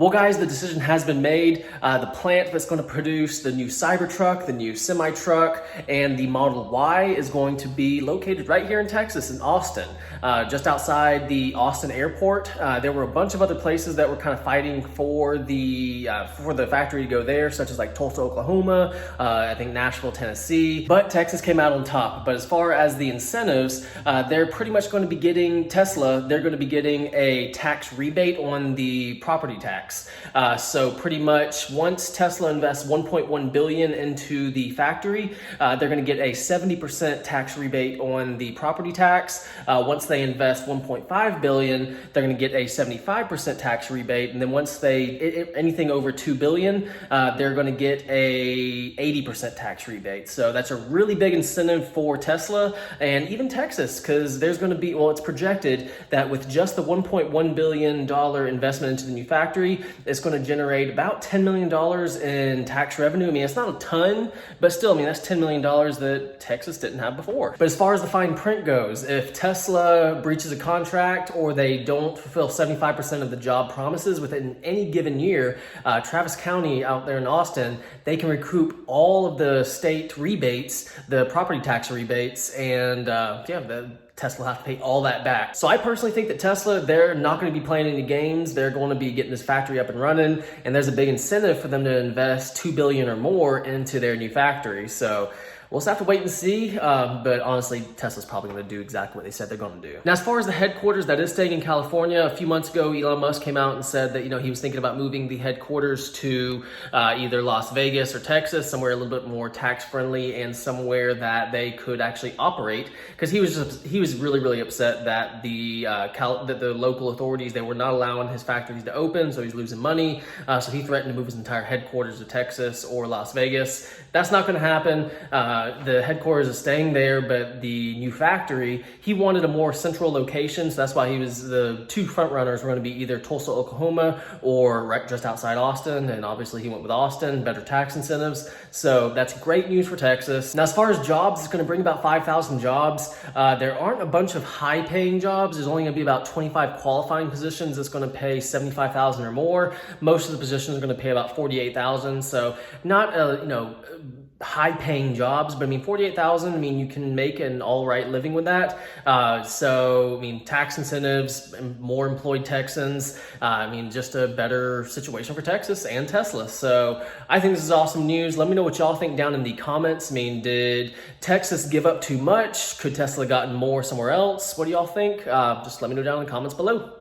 Well, guys, the decision has been made. The plant that's going to produce the new Cybertruck, the new semi-truck, and the Model Y is going to be located right here in Texas, in Austin, just outside the Austin airport. There were a bunch of other places that were kind of fighting for the factory to go there, such as like Tulsa, Oklahoma, I think Nashville, Tennessee. But Texas came out on top. But as far as the incentives, they're pretty much going to be getting Tesla. They're going to be getting a tax rebate on the property tax. So pretty much once Tesla invests 1.1 billion into the factory, they're going to get a 70% tax rebate on the property tax. Once they invest 1.5 billion, they're going to get a 75% tax rebate. And then once they anything over 2 billion, they're going to get a 80% tax rebate. So that's a really big incentive for Tesla and even Texas, because there's going to be, well, it's projected that with just the $1.1 billion investment into the new factory, it's going to generate about $10 million in tax revenue. I mean, it's not a ton, but still, I mean, that's $10 million that Texas didn't have before. But as far as the fine print goes, if Tesla breaches a contract or they don't fulfill 75% of the job promises within any given year, Travis County out there in Austin, they can recoup all of the state rebates, the property tax rebates, and Tesla will have to pay all that back. So I personally think that Tesla, they're not going to be playing any games. They're going to be getting this factory up and running, and there's a big incentive for them to invest $2 billion or more into their new factory. So we'll just have to wait and see, but honestly, Tesla's probably going to do exactly what they said they're going to do. Now, as far as the headquarters, that is staying in California. A few months ago, Elon Musk came out and said that, he was thinking about moving the headquarters to either Las Vegas or Texas, somewhere a little bit more tax-friendly and somewhere that they could actually operate, because he was really, really upset that that the local authorities, they were not allowing his factories to open, so he's losing money. So he threatened to move his entire headquarters to Texas or Las Vegas. That's not going to happen. The headquarters is staying there, but the new factory, he wanted a more central location, so that's why the two front runners were going to be either Tulsa, Oklahoma, or right just outside Austin, and obviously he went with Austin, better tax incentives, so that's great news for Texas. Now, as far as jobs, it's going to bring about 5,000 jobs. There aren't a bunch of high-paying jobs. There's only going to be about 25 qualifying positions that's going to pay $75,000 or more. Most of the positions are going to pay about $48,000, so not high-paying jobs, but I mean, $48,000, I mean, you can make an all-right living with that. So, I mean, tax incentives, more employed Texans, just a better situation for Texas and Tesla. So I think this is awesome news. Let me know what y'all think down in the comments. I mean, did Texas give up too much? Could Tesla gotten more somewhere else? What do y'all think? Just let me know down in the comments below.